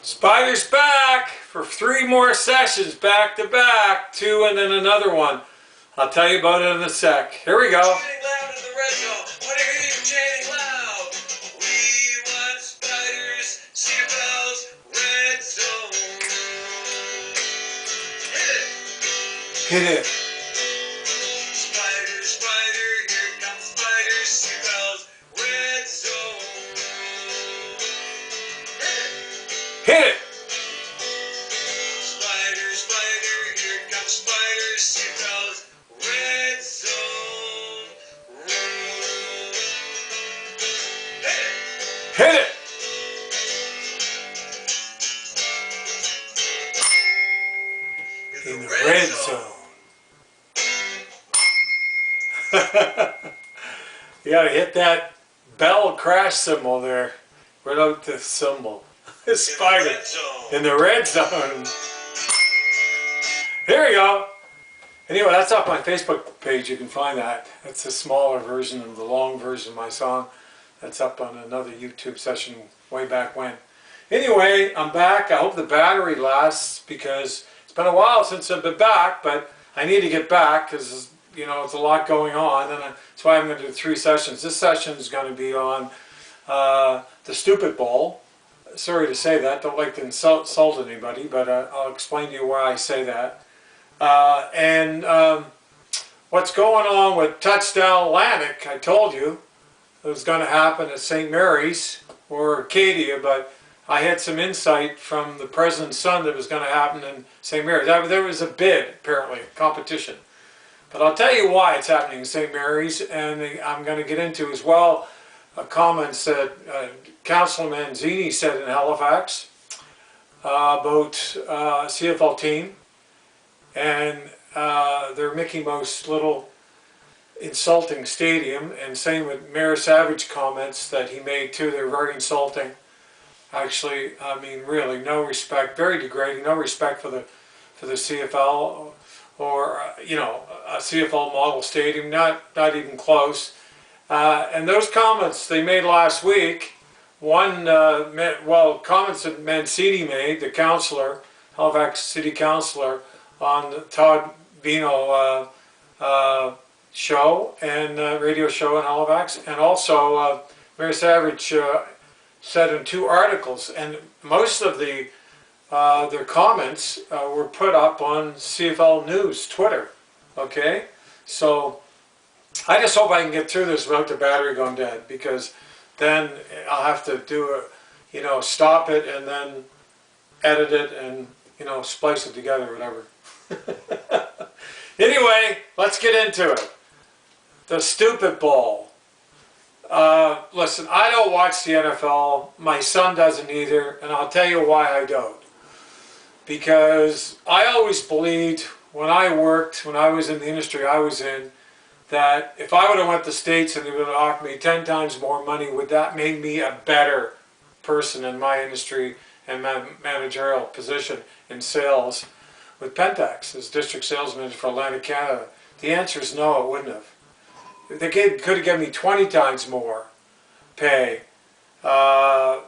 Spider's back for 3 more sessions back to back, 2 and then another one. I'll tell you about it in a sec. Here we go. Chanting loud in the red zone. Want to hear you chanting loud. We want Spiders, CFL's red zone. Hit it. Hit it. Spider, spider, here comes Spiders, CFL's red zone. Hit it. Spider, spider, here comes Spiders, CFL's red zone. Hit it. In the red zone. You gotta hit that bell crash symbol there without the symbol. Spider in the red zone. Here we go. Anyway, that's off my Facebook page. You can find that. It's a smaller version of the long version of my song. That's up on another YouTube session way back when. Anyway, I'm back. I hope the battery lasts because it's been a while since I've been back, but I need to get back because, you know, it's a lot going on, and that's why I'm going to do 3 sessions. This session is going to be on the Stupid Bowl. Sorry to say that. Don't like to insult anybody, but I'll explain to you why I say that. What's going on with Touchdown Atlantic. I told you it was going to happen at St. Mary's or Acadia, but I had some insight from the president's son that it was going to happen in St. Mary's. There was a bid, apparently, competition. But I'll tell you why it's happening in St. Mary's, and I'm going to get into as well comments that Councillor Manzini said in Halifax about CFL team and their Mickey Mouse little insulting stadium, and same with Mayor Savage comments that he made too. They're very insulting. Actually, I mean, really, no respect, very degrading, no respect for the CFL or you know, a CFL model stadium, not even close. And those comments they made last week, comments that Mancini made, the councillor, Halifax City Councillor, on the Todd Vino show and radio show in Halifax, and also Mayor Savage said in 2 articles, and most of their comments were put up on CFL News Twitter. Okay, so I just hope I can get through this without the battery going dead, because then I'll have to do stop it and then edit it and splice it together, whatever. Anyway, let's get into it. The Stupid Bowl. Listen, I don't watch the NFL. My son doesn't either, and I'll tell you why I don't. Because I always believed when I was in the industry I was in, that if I would have went to the States and they would have offered me 10 times more money, would that make me a better person in my industry and my managerial position in sales with Pentax as district sales manager for Atlantic Canada? The answer is no, it wouldn't have. They could have given me 20 times more pay, and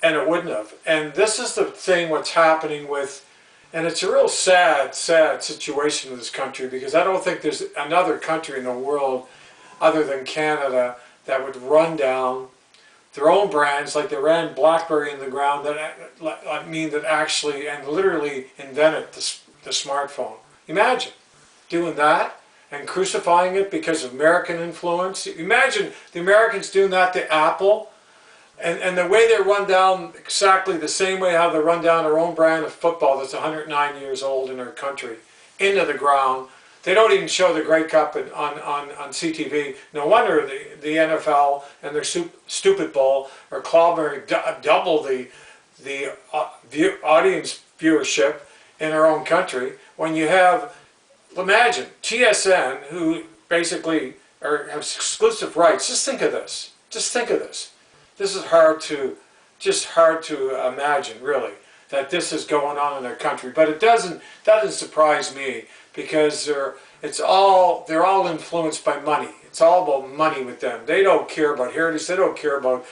it wouldn't have. And this is the thing what's happening with, and it's a real sad situation in this country, because I don't think there's another country in the world other than Canada that would run down their own brands like they ran BlackBerry in the ground, that actually and literally invented the smartphone. Imagine doing that and crucifying it because of American influence. Imagine the Americans doing that to Apple. And the way they run down exactly the same way how they run down their own brand of football that's 109 years old in their country, into the ground. They don't even show the Grey Cup on CTV. No wonder the NFL and their Stupid Bowl are clobbering double the audience viewership in their own country. When you have, imagine, TSN, who basically have exclusive rights. Just think of this. Just think of this. This is hard to imagine, really, that this is going on in their country. But it doesn't surprise me, because they're all influenced by money. It's all about money with them. They don't care about heritage. They don't care about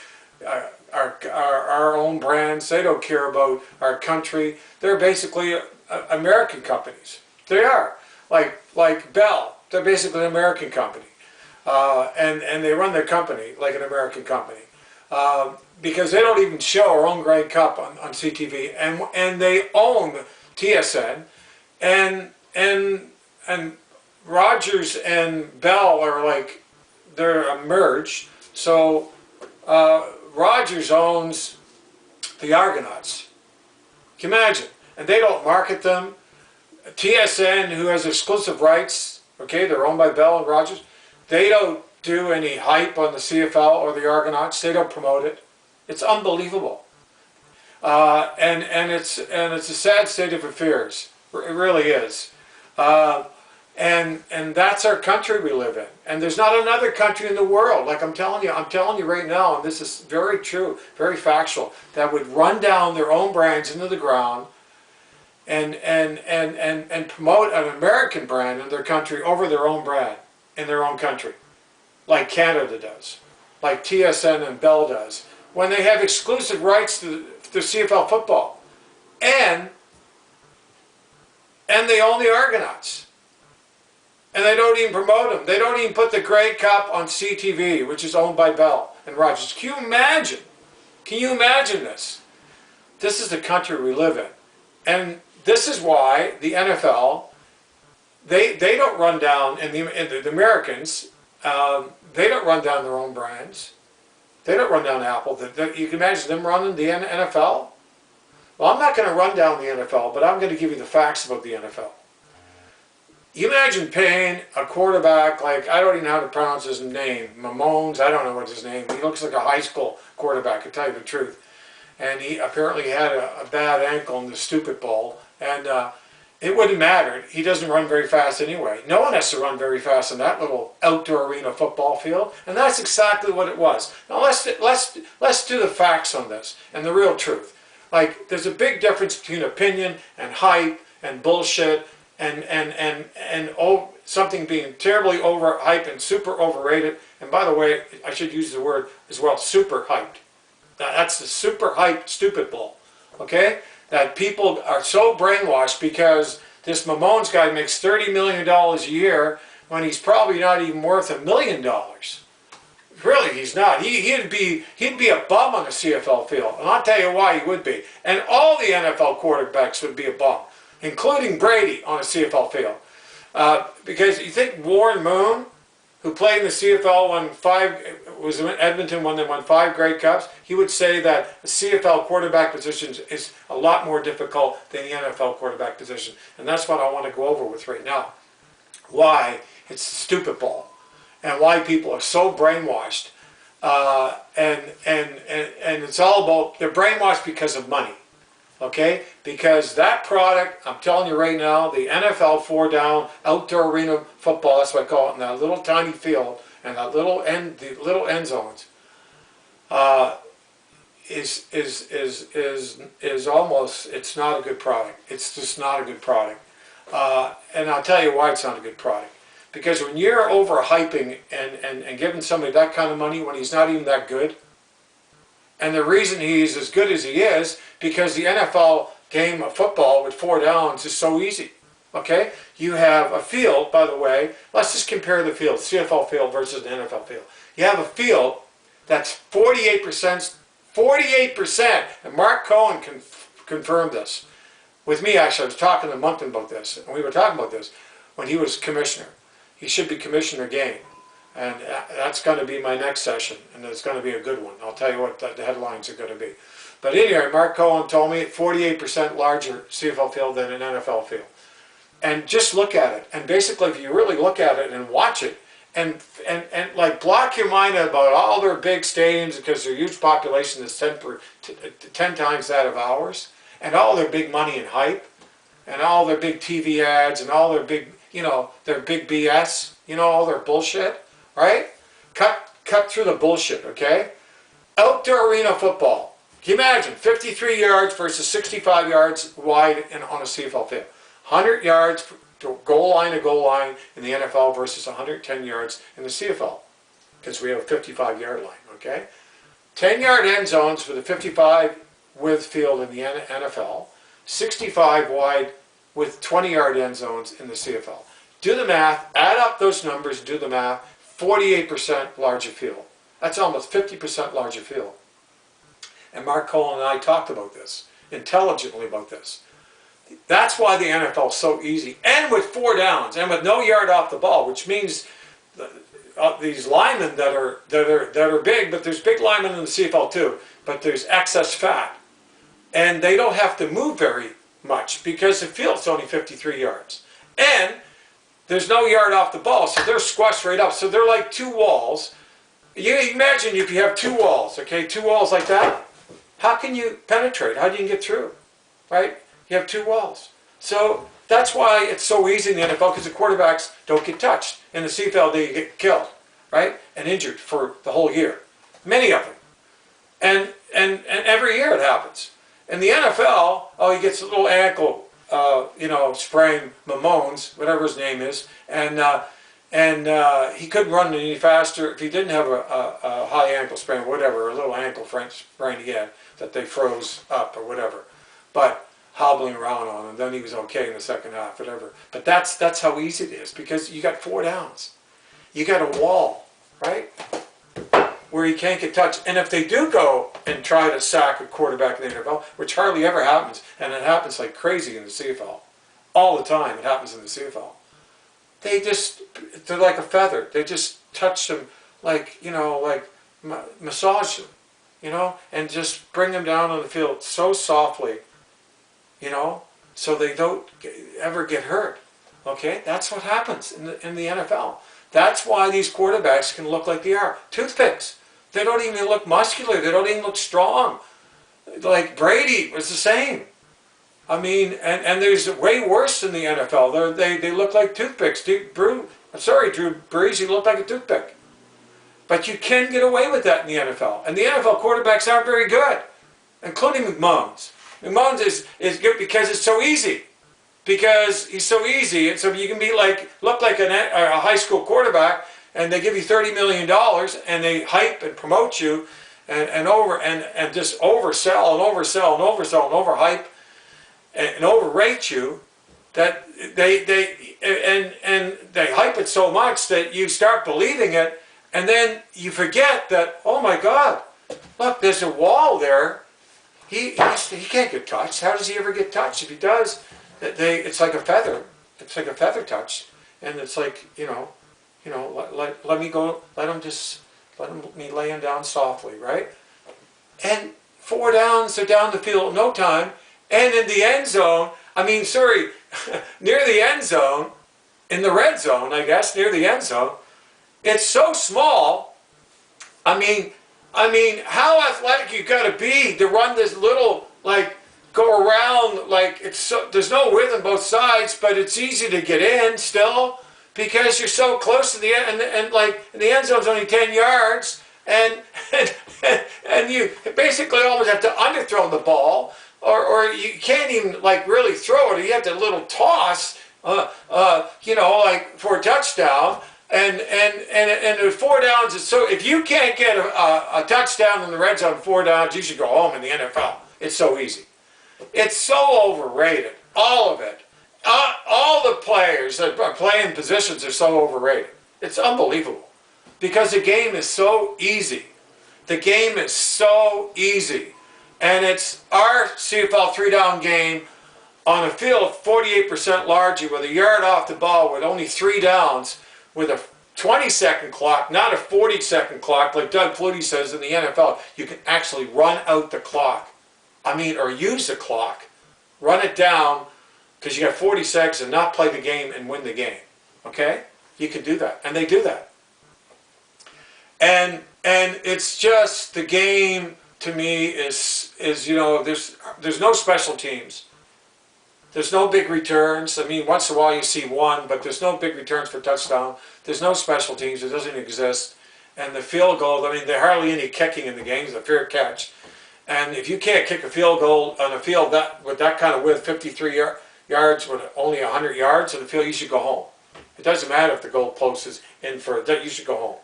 our own brands. They don't care about our country. They're basically American companies. They are. Like Bell, they're basically an American company. And they run their company like an American company. Because they don't even show our own Grey Cup on CTV. And they own TSN. And Rogers and Bell are like, they're merged. So Rogers owns the Argonauts. Can you imagine? And they don't market them. TSN, who has exclusive rights, okay, they're owned by Bell and Rogers, they don't do any hype on the CFL or the Argonauts. They don't promote it. It's unbelievable. And it's a sad state of affairs. It really is. And that's our country we live in. And there's not another country in the world, like I'm telling you right now, and this is very true, very factual, that would run down their own brands into the ground and promote an American brand in their country over their own brand in their own country, like Canada does, like TSN and Bell does, when they have exclusive rights to CFL football, and they own the Argonauts. And they don't even promote them. They don't even put the Grey Cup on CTV, which is owned by Bell and Rogers. Can you imagine? Can you imagine this? This is the country we live in. And this is why the NFL, they don't run down, and the Americans, they don't run down their own brands. They don't run down Apple. You can imagine them running the NFL? Well, I'm not going to run down the NFL, but I'm going to give you the facts about the NFL. You imagine paying a quarterback, like, I don't even know how to pronounce his name, Mamones, I don't know what his name, he looks like a high school quarterback, to tell you the truth. And he apparently had a bad ankle in the stupid bowl, and it wouldn't matter. He doesn't run very fast anyway. No one has to run very fast in that little outdoor arena football field, and that's exactly what it was. Now let's do the facts on this, and the real truth. Like, there's a big difference between opinion and hype and bullshit, and something being terribly overhyped and super overrated. And by the way, I should use the word as well, super hyped. That's the super hyped stupid bull, okay? That people are so brainwashed because this Mamones guy makes $30 million a year when he's probably not even worth $1 million. Really, he's not. He'd be a bum on a CFL field, and I'll tell you why he would be. And all the NFL quarterbacks would be a bum, including Brady on a CFL field. Because you think Warren Moon, who played in the CFL, was in Edmonton when they won 5 Grey Cups, he would say that the CFL quarterback position is a lot more difficult than the NFL quarterback position. And that's what I want to go over with right now. Why it's stupid ball, and why people are so brainwashed. And it's all about, they're brainwashed because of money. Okay, because that product, I'm telling you right now, the NFL 4-down outdoor arena football, that's what I call it, in that little tiny field and that the little end zones, is almost, it's not a good product. It's just not a good product. And I'll tell you why it's not a good product. Because when you're overhyping and giving somebody that kind of money when he's not even that good, and the reason he's as good as he is, because the NFL game of football with 4 downs is so easy. Okay? You have a field, by the way, let's just compare the field, CFL field versus the NFL field. You have a field that's 48%, and Mark Cohen confirmed this. With me, actually, I was talking to Moncton about this, and we were talking about this when he was commissioner. He should be commissioner again. And that's going to be my next session, and it's going to be a good one. I'll tell you what the headlines are going to be. But anyway, Mark Cohen told me 48% larger CFL field than an NFL field. And just look at it. And basically, if you really look at it and watch it, and like block your mind about all their big stadiums because their huge population is 10 times that of ours, and all their big money and hype, and all their big TV ads, and all their big, their big BS, all their bullshit. Right? Cut through the bullshit, okay? Outdoor arena football. Can you imagine? 53 yards versus 65 yards wide on a CFL field. 100 yards to goal line in the NFL versus 110 yards in the CFL. Because we have a 55-yard line, okay? 10-yard end zones with a 55 width field in the NFL, 65 wide with 20-yard end zones in the CFL. Do the math, add up those numbers, do the math, 48% larger field. That's almost 50% larger field. And Mark Cole and I talked about this, intelligently about this. That's why the NFL is so easy. And with 4 downs, and with no yard off the ball, which means these linemen that are big, but there's big linemen in the CFL too, but there's excess fat. And they don't have to move very much because the field's only 53 yards. And there's no yard off the ball, so they're squashed right up. So they're like 2 walls. You imagine if you have 2 walls, okay, 2 walls like that, how can you penetrate? How do you get through, right? You have 2 walls. So that's why it's so easy in the NFL, because the quarterbacks don't get touched. In the CFL, they get killed, right, and injured for the whole year. Many of them. And every year it happens. In the NFL, oh, he gets a little ankle, sprain, Mamones, whatever his name is, and he couldn't run any faster if he didn't have a high ankle sprain, whatever, a little ankle sprain he had that they froze up or whatever, but hobbling around on, and then he was okay in the second half, whatever. But that's how easy it is, because you got 4 downs, you got a wall, right, where you can't get touched. And if they do go and try to sack a quarterback in the NFL, which hardly ever happens, and it happens like crazy in the CFL, all the time it happens in the CFL, they're like a feather. They just touch them like, massage them, and just bring them down on the field so softly, so they don't ever get hurt. Okay, that's what happens in the NFL. That's why these quarterbacks can look like they are toothpicks. They don't even look muscular. They don't even look strong. Like Brady was the same. I mean, and there's way worse in the NFL. They look like toothpicks. Drew Brees, he looked like a toothpick. But you can get away with that in the NFL. And the NFL quarterbacks aren't very good, including McMahon's. McMahon's is good because it's so easy. Because he's so easy, and so you can look like a high school quarterback, and they give you $30 million, and they hype and promote you, and just oversell and oversell and oversell and overhype and overrate you, that they hype it so much that you start believing it, and then you forget that, oh my God, look, there's a wall there. He can't get touched. How does he ever get touched? If he does, it's like a feather. It's like a feather touch, and it's like let me go. Let me lay him down softly, right? And 4 downs, they're down the field in no time, and in the end zone. Near the end zone, in the red zone, I guess, near the end zone, it's so small. I mean, how athletic you got to be to run this little, go around, there's no width on both sides, but it's easy to get in still, because you're so close to the end, and the end zone's only 10 yards, and you basically almost have to underthrow the ball, or you can't even really throw it. You have to little toss, for a touchdown. And the 4 downs, so if you can't get a touchdown in the red zone, 4 downs, you should go home in the NFL. It's so easy. It's so overrated. All of it. All the players that are playing positions are so overrated. It's unbelievable. Because the game is so easy. The game is so easy. And it's our CFL 3-down game on a field 48% larger with a yard off the ball with only 3 downs, with a 20-second clock, not a 40-second clock like Doug Flutie says in the NFL. You can actually run out the clock. Or use the clock. Run it down, because you got 40 seconds, and not play the game and win the game. Okay? You can do that. And they do that. And it's just, the game to me is there's no special teams. There's no big returns. Once in a while you see one, but there's no big returns for touchdown. There's no special teams. It doesn't exist. And the field goal, there are hardly any kicking in the game. It's a fair catch. And if you can't kick a field goal on a field with that kind of width, 53 yards with only 100 yards in the field, you should go home. It doesn't matter if the goal post is in for that. You should go home.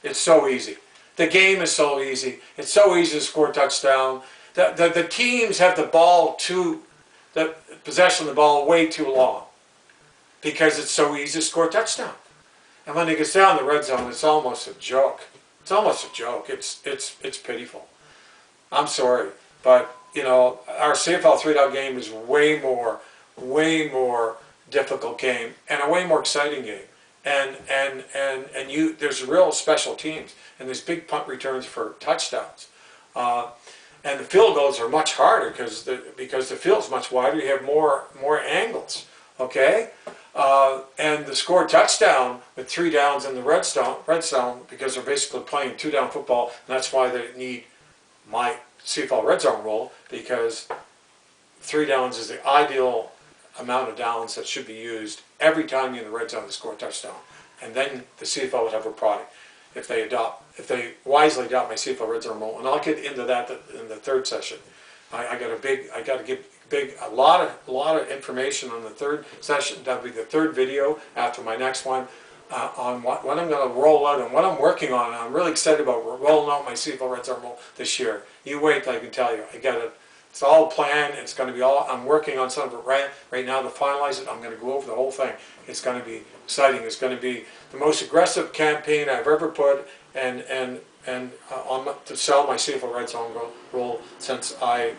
It's so easy. The game is so easy. It's so easy to score a touchdown. The teams have the possession of the ball way too long because it's so easy to score a touchdown. And when it gets down the red zone, it's almost a joke. It's almost a joke. It's pitiful. I'm sorry, but you know, our CFL 3-dot game is way more difficult game and a way more exciting game. And there's real special teams and there's big punt returns for touchdowns. And the field goals are much harder because the field's much wider. You have more angles. Okay. And the score touchdown with 3 downs in the red zone, because they're basically playing 2-down football, and that's why they need my CFL red zone rule, because 3 downs is the ideal amount of downs that should be used every time you're in the red zone to score a touchdown. And then the CFL would have a product if they wisely adopt my CFL red zone rule. And I'll get into that in the third session. I got to give a lot of information on the third session. That'll be the third video after my next one on what I'm going to roll out and what I'm working on. And I'm really excited about rolling out my CFL red zone rule this year. You wait till I can tell you. I got it. It's all planned. It's going to be all. I'm working on some of it right now to finalize it. I'm going to go over the whole thing. It's going to be exciting. It's going to be the most aggressive campaign I've ever put to sell my CFL red zone rule since I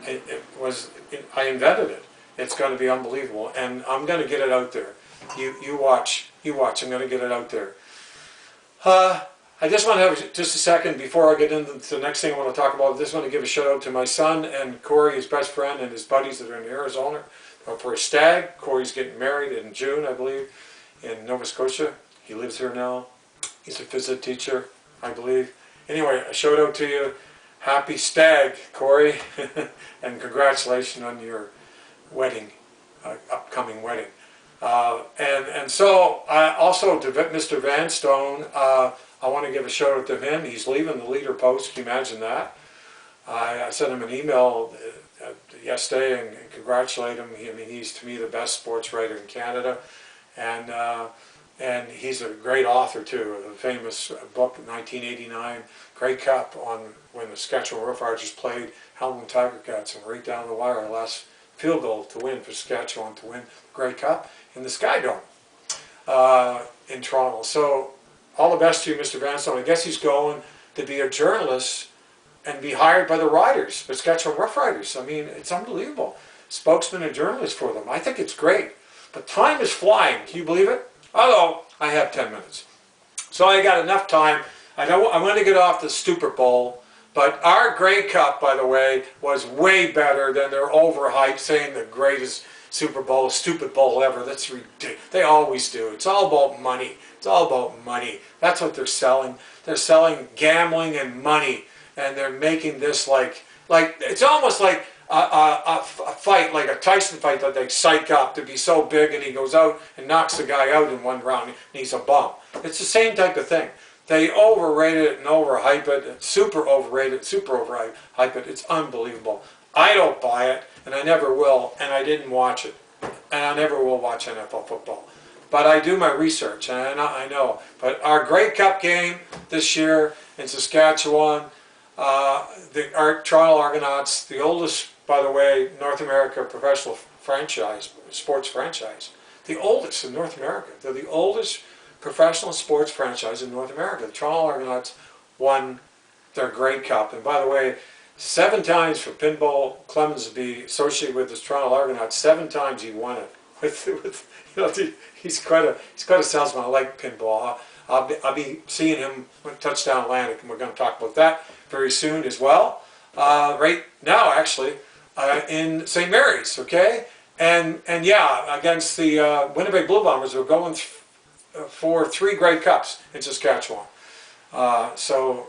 invented it. It's going to be unbelievable, and I'm going to get it out there. You watch. I'm going to get it out there. I just want to have just a second before I get into the next thing I want to talk about. I just want to give a shout out to my son and Corey, his best friend, and his buddies that are in Arizona for a stag. Corey's getting married in June, I believe, in Nova Scotia. He lives here now. He's a phys ed teacher, I believe. Anyway, a shout out to you. Happy stag, Corey, and congratulations on your wedding, upcoming wedding. And so, also to Mr. Vanstone, I want to give a shout out to him. He's leaving the leader post. Can you imagine that? I sent him an email yesterday and congratulate him. He's to me the best sports writer in Canada, and he's a great author too. The famous book, 1989, Grey Cup, on when the Saskatchewan Roughriders played Hamilton Tiger Cats and right down the wire, the last field goal to win for Saskatchewan to win the Grey Cup in the Sky Dome in Toronto. So all the best to you, Mr. Vanstone. I guess he's going to be a journalist and be hired by the Riders, the Saskatchewan Roughriders. I mean, it's unbelievable. Spokesman and journalist for them. I think it's great. But time is flying. Can you believe it? Although I have 10 minutes. So I got enough time. I want to get off the Super Bowl. But our Grey Cup, by the way, was way better than their overhyped saying the greatest Super Bowl, stupid bowl ever. That's ridiculous. They always do. It's all about money. It's all about money. That's what they're selling. They're selling gambling and money, and they're making this like it's almost like a fight, like a Tyson fight that they psych up to be so big, and he goes out and knocks the guy out in one round, and he's a bum. It's the same type of thing. They overrate it and overhype it, super overrated, super overhype it. It's unbelievable. I don't buy it, and I never will, and I didn't watch it, and I never will watch NFL football. But I do my research, and I know. But our Grey Cup game this year in Saskatchewan, our Toronto Argonauts, the oldest, by the way, North America professional franchise, sports franchise, the oldest in North America. They're the oldest professional sports franchise in North America. The Toronto Argonauts won their Grey Cup, and by the way, 7 times for Pinball Clemens to be associated with the Toronto Argonauts. 7 times he won it. He's quite a salesman. I like pinball. I'll be seeing him with Touchdown Atlantic, and we're going to talk about that very soon as well. Right now, actually, in St. Mary's. Okay, and yeah, against the Winnipeg Blue Bombers, we're going for 3 Grey Cups in Saskatchewan. So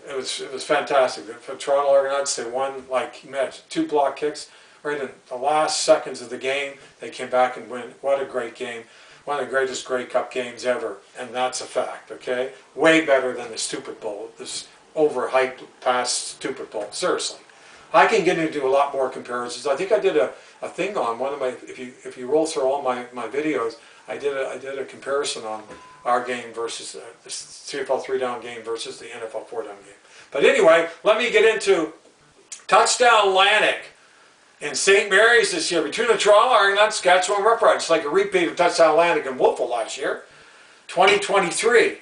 it was fantastic. For Toronto Argonauts, they won, like you mentioned, 2 block kicks right in the last seconds of the game. They came back and win. What a great game. One of the greatest Grey Cup games ever. And that's a fact, okay? Way better than the Stupid Bowl. This overhyped past Stupid Bowl. Seriously. I can get into a lot more comparisons. I think I did a thing on one of my, if you roll through all my videos, I did a comparison on our game versus the CFL 3-down game versus the NFL 4-down game. But anyway, let me get into Touchdown Atlantic in St. Mary's this year between the Toronto Argonauts and Saskatchewan Roughriders. It's like a repeat of Touchdown Atlantic in Wolfville last year, 2023.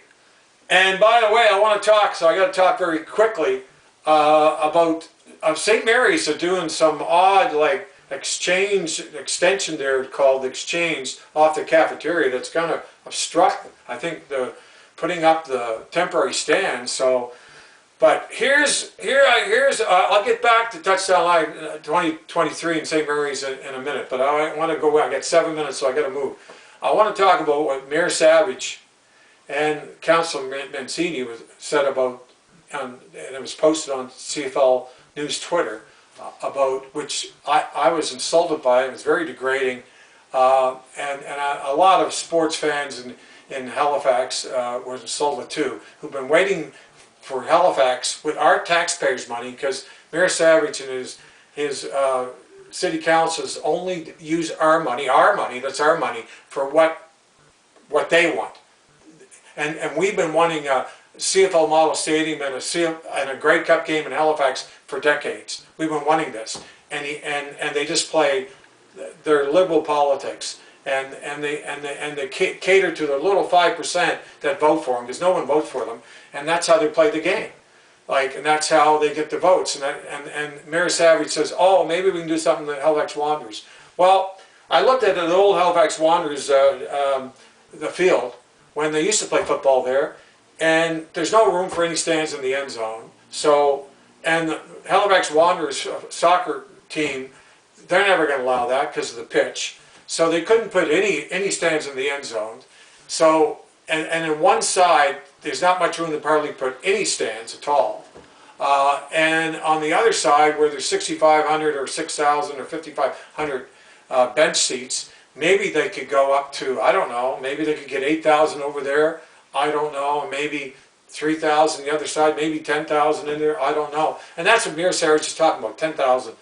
And by the way, I want to talk, so I got to talk very quickly about St. Mary's are doing some odd like extension there called Exchange off the cafeteria that's going to obstruct, I think, the putting up the temporary stands. So, but I'll get back to Touchdown Live 2023 in St. Mary's in a minute, but I want to go, I got 7 minutes, so I got to move. I want to talk about what Mayor Savage and Councillor Mancini said about, and it was posted on CFL News Twitter, about which I was insulted by. It was very degrading, and a lot of sports fans in Halifax were insulted too, who've been waiting for Halifax with our taxpayers' money, because Mayor Savage and his city councils only use our money, that's our money, for what they want. And we've been wanting a CFL model stadium and a Grey Cup game in Halifax for decades. We've been wanting this, and they just play their liberal politics, and they cater to the little 5% that vote for them, because no one votes for them, and that's how they play the game. And that's how they get the votes. And Mayor Savage says, oh, maybe we can do something to the Halifax Wanderers. Well, I looked at the old Halifax Wanderers, the field, when they used to play football there, and there's no room for any stands in the end zone. So, and the Halifax Wanderers soccer team, they're never going to allow that because of the pitch. So they couldn't put any stands in the end zone. So, and on one side, there's not much room to hardly put any stands at all. And on the other side, where there's 6,500 or 6,000 or 5,500 bench seats, maybe they could go up to, I don't know, maybe they could get 8,000 over there, I don't know, maybe 3,000 the other side, maybe 10,000 in there, I don't know. And that's what Mayor Savage is talking about, 10,000.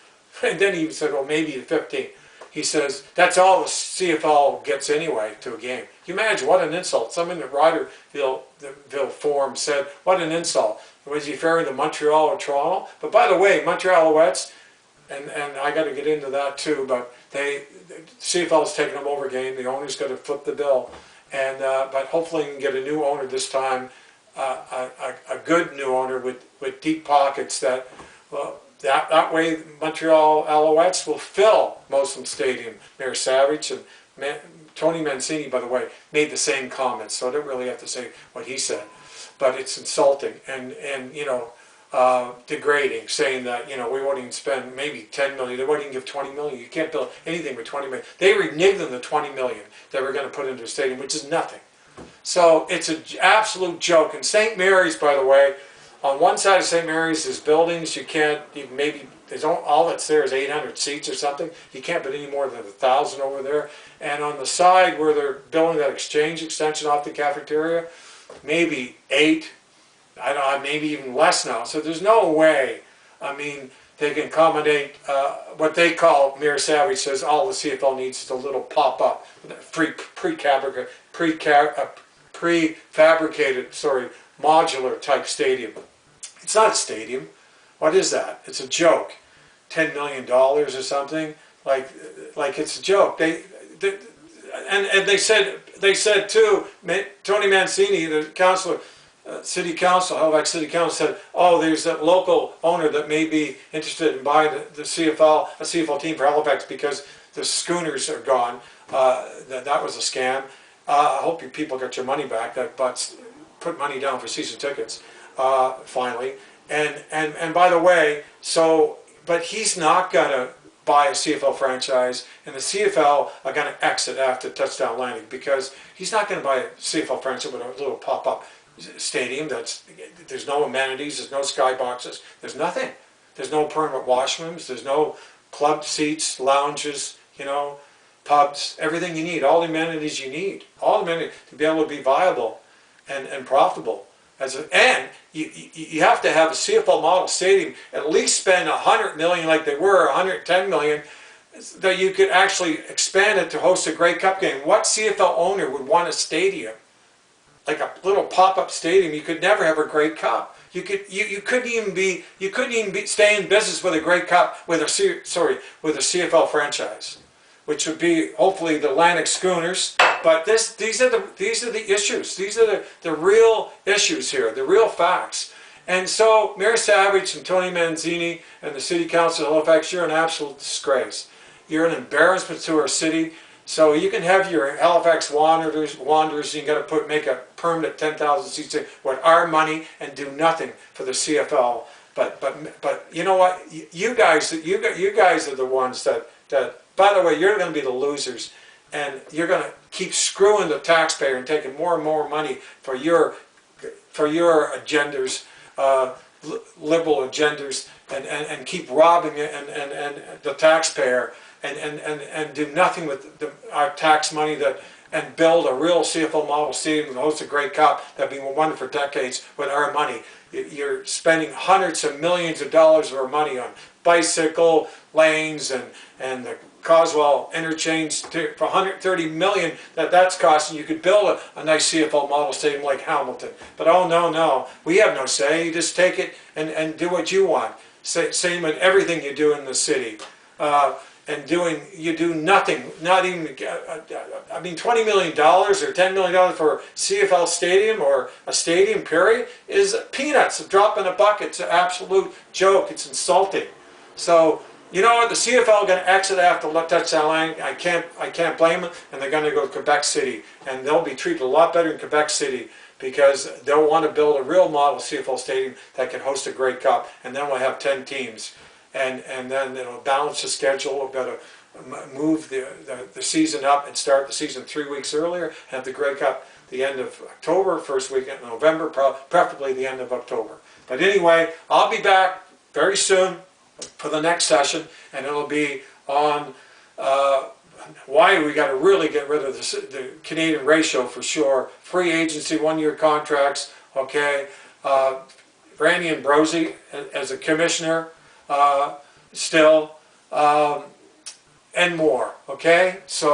And then he even said, well, maybe 15. He says, that's all the CFL gets anyway to a game. You imagine what an insult. Someone in the Riderville forum said, what an insult. Was he referring to Montreal or Toronto? But by the way, Montreal Alouettes, and I got to get into that too, but CFL is taking them over game. The owner's got to flip the bill. And but hopefully we can get a new owner this time, a good new owner with deep pockets that, well, that way Montreal Alouettes will fill Molson Stadium. Mayor Savage and Tony Mancini, by the way, made the same comments, so I don't really have to say what he said. But it's insulting and you know, degrading, saying that, you know, we won't even spend maybe 10 million, they won't even give 20 million. You can't build anything with 20 million. They reneged on the 20 million that we're going to put into a stadium, which is nothing. So it's an absolute joke. And St. Mary's, by the way, on one side of St. Mary's is buildings. You can't even, maybe all that's there is 800 seats or something. You can't put any more than 1,000 over there. And on the side where they're building that exchange extension off the cafeteria, maybe 8. I don't know, maybe even less now. So there's no way. I mean, they can accommodate what they call, Mayor Savage says, all the CFL needs is a little pop-up, prefabricated, modular type stadium. It's not a stadium. What is that? It's a joke. $10 million or something. Like it's a joke. And they said too. Tony Mancini, the councillor, city council, Halifax City Council, said, "Oh, there's a local owner that may be interested in buying the CFL, a CFL team for Halifax because the Schooners are gone." That was a scam. I hope you people got your money back. That butts put money down for season tickets finally. And by the way, but he's not gonna buy a CFL franchise, and the CFL are going to exit after Touchdown Atlantic, because he's not going to buy a CFL franchise with a little pop-up stadium. There's no amenities, there's no skyboxes, there's nothing. There's no permanent washrooms, there's no club seats, lounges, you know, pubs, everything you need, all the amenities you need, all the amenities to be able to be viable and profitable. And you have to have a CFL model stadium, at least spend 100 million like they were, 110 million, that you could actually expand it to host a Grey Cup game. What CFL owner would want a stadium like a little pop-up stadium, you could never have a Grey Cup. You couldn't even stay in business with a Grey Cup with a CFL franchise, which would be hopefully the Atlantic Schooners. But these are the issues. These are the real issues here, the real facts. And so Mayor Savage and Tony Manzini and the City Council of Halifax, you're an absolute disgrace. You're an embarrassment to our city. So you can have your Halifax Wanderers, you got to make a permanent 10,000 seats with our money and do nothing for the CFL. But you know what? You guys are the ones that by the way, you're going to be the losers, and you're going to keep screwing the taxpayer and taking more and more money for your agendas, liberal agendas, and keep robbing it and the taxpayer. And do nothing with our tax money and build a real CFL model stadium and host a Grey Cup that'd been won for decades with our money. You're spending hundreds of millions of dollars of our money on bicycle lanes and the Coswell interchange for $130 million that's costing. You could build a nice CFL model stadium like Hamilton. But oh no, we have no say. You just take it and do what you want. Same with everything you do in the city. You do nothing, not even, I mean, $20 million or $10 million for a CFL stadium or a stadium, period, is peanuts, a drop in a bucket. It's an absolute joke. It's insulting. So, you know what, the CFL are going to exit after touch that line. I can't blame them, and they're going to go to Quebec City, and they'll be treated a lot better in Quebec City because they'll want to build a real model CFL stadium that can host a Grey Cup, and then we'll have 10 teams. And then it'll balance the schedule. We've got to move the season up and start the season 3 weeks earlier. Have the Grey Cup the end of October, first weekend in November, preferably the end of October. But anyway, I'll be back very soon for the next session, and it'll be on why we got to really get rid of the Canadian ratio for sure. Free agency, 1-year contracts. Okay, Randy Ambrosi as a commissioner. Still, and more, okay? So